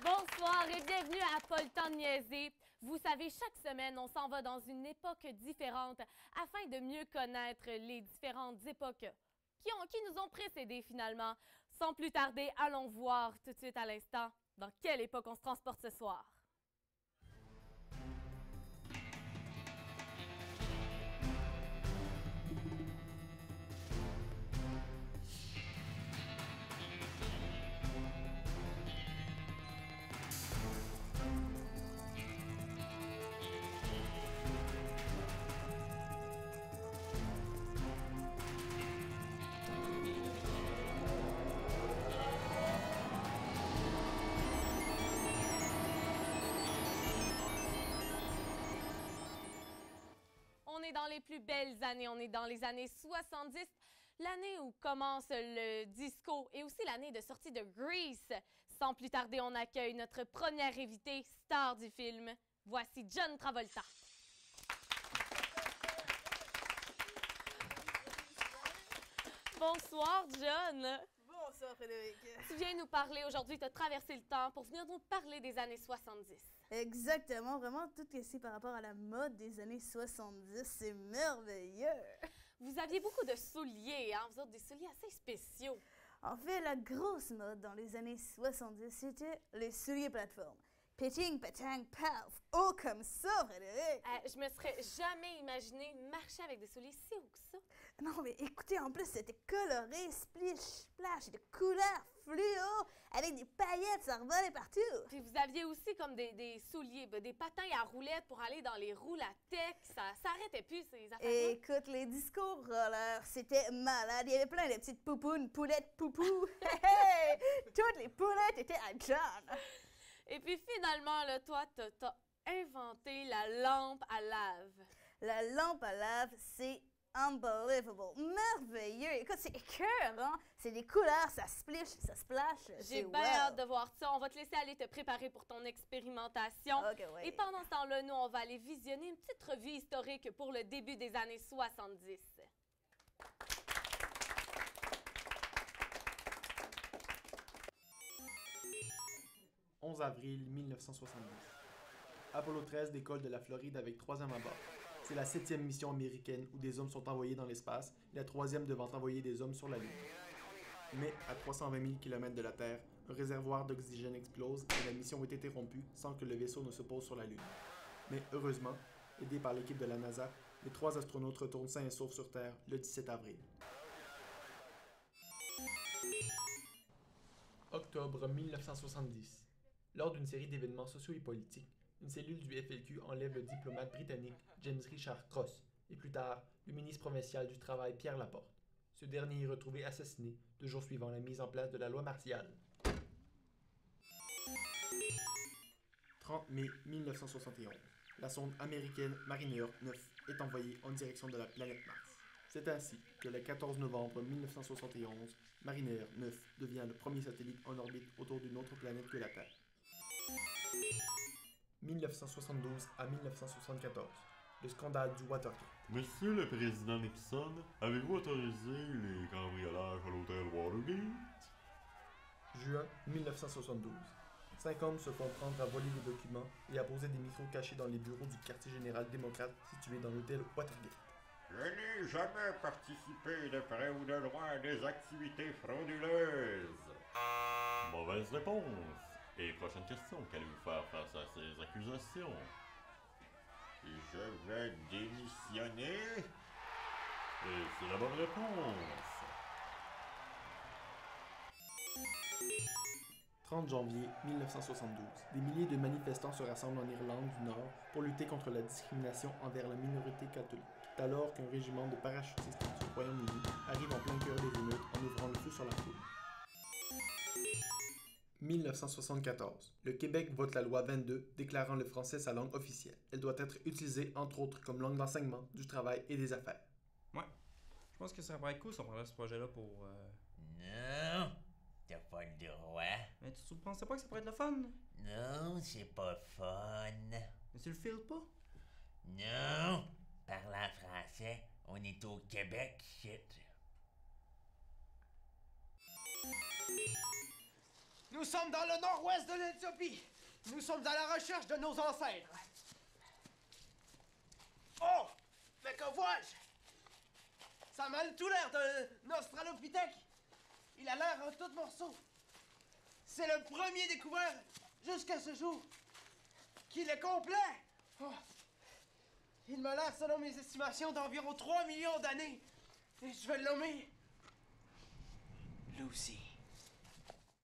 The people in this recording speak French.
Bonsoir et bienvenue à Pas le temps de niaiser. Vous savez, chaque semaine, on s'en va dans une époque différente afin de mieux connaître les différentes époques qui nous ont précédés finalement. Sans plus tarder, allons voir tout de suite à l'instant dans quelle époque on se transporte ce soir. On est dans les plus belles années, on est dans les années 70, l'année où commence le disco et aussi l'année de sortie de Grease. Sans plus tarder, on accueille notre première invitée, star du film. Voici John Travolta. Bonsoir, John. Bonsoir, Frédéric. Tu viens nous parler aujourd'hui, tu as traversé le temps pour venir nous parler des années 70. Exactement, vraiment tout ici par rapport à la mode des années 70, c'est merveilleux. Vous aviez beaucoup de souliers, hein? Vous autres, des souliers assez spéciaux. En fait, la grosse mode dans les années 70, c'était les souliers plateformes. Pitching, patang, paf! Oh, comme ça, Frédéric! Je me serais jamais imaginé marcher avec des souliers si hauts que ça. Non, mais écoutez, en plus, c'était coloré, splish, splash, de couleurs fluo, avec des paillettes, ça revolait partout. Puis vous aviez aussi comme des souliers, des patins à roulettes pour aller dans les roues latex. Ça s'arrêtait plus, ces affaires-là. Écoute, les disco rollers, c'était malade. Il y avait plein de petites poupounes, poulettes, poupous. Hey! Toutes les poulettes étaient à John. Et puis finalement, là, toi, t'as inventé la lampe à lave. La lampe à lave, c'est unbelievable, merveilleux. Écoute, c'est écœurant. C'est des couleurs, ça splish, ça splash. J'ai bien hâte de voir ça. On va te laisser aller te préparer pour ton expérimentation. Ok, ouais. Et pendant ce temps-là, nous, on va aller visionner une petite revue historique pour le début des années 70. 11 avril 1972. Apollo 13 décolle de la Floride avec 3 hommes à bord. C'est la 7e mission américaine où des hommes sont envoyés dans l'espace et la 3e devant envoyer des hommes sur la Lune. Mais à 320 000 km de la Terre, un réservoir d'oxygène explose et la mission est interrompue sans que le vaisseau ne se pose sur la Lune. Mais heureusement, aidés par l'équipe de la NASA, les 3 astronautes retournent sains et saufs sur Terre le 17 avril. Octobre 1970. Lors d'une série d'événements sociaux et politiques, une cellule du FLQ enlève le diplomate britannique James Richard Cross et plus tard le ministre provincial du Travail Pierre Laporte. Ce dernier est retrouvé assassiné 2 jours suivant la mise en place de la loi martiale. 30 mai 1971. La sonde américaine Mariner 9 est envoyée en direction de la planète Mars. C'est ainsi que le 14 novembre 1971, Mariner 9 devient le premier satellite en orbite autour d'une autre planète que la Terre. 1972 à 1974. Le scandale du Watergate. Monsieur le président Nixon, avez-vous autorisé les cambriolages à l'hôtel Watergate? Juin 1972. 5 hommes se font prendre à voler des documents et à poser des micros cachés dans les bureaux du quartier général démocrate situé dans l'hôtel Watergate. Je n'ai jamais participé de près ou de loin à des activités frauduleuses. Mauvaise réponse. Et prochaine question, qu'allez-vous faire face à ces accusations? Je vais démissionner. Et c'est la bonne réponse. 30 janvier 1972. Des milliers de manifestants se rassemblent en Irlande du Nord pour lutter contre la discrimination envers la minorité catholique. C'est alors qu'un régiment de parachutistes du Royaume-Uni arrive en plein cœur des émeutes en ouvrant le feu sur la foule. 1974. Le Québec vote la loi 22 déclarant le français sa langue officielle. Elle doit être utilisée entre autres comme langue d'enseignement, du travail et des affaires. Ouais. Je pense que ça pourrait être cool si on prendrait ce projet-là pour... Non, t'as pas le droit. Mais tu pensais pas que ça pourrait être le fun? Non, c'est pas fun. Mais tu le files pas? Non, parlant français, on est au Québec, shit. Oh! Nous sommes dans le nord-ouest de l'Éthiopie. Nous sommes à la recherche de nos ancêtres. Oh! Mais que vois-je? Ça a mal tout l'air d'un australopithèque. Il a l'air en tout morceau. C'est le premier découvert jusqu'à ce jour. Qu'il est complet. Oh. Il me l'air, selon mes estimations, d'environ 3 millions d'années. Et je vais le nommer Lucy.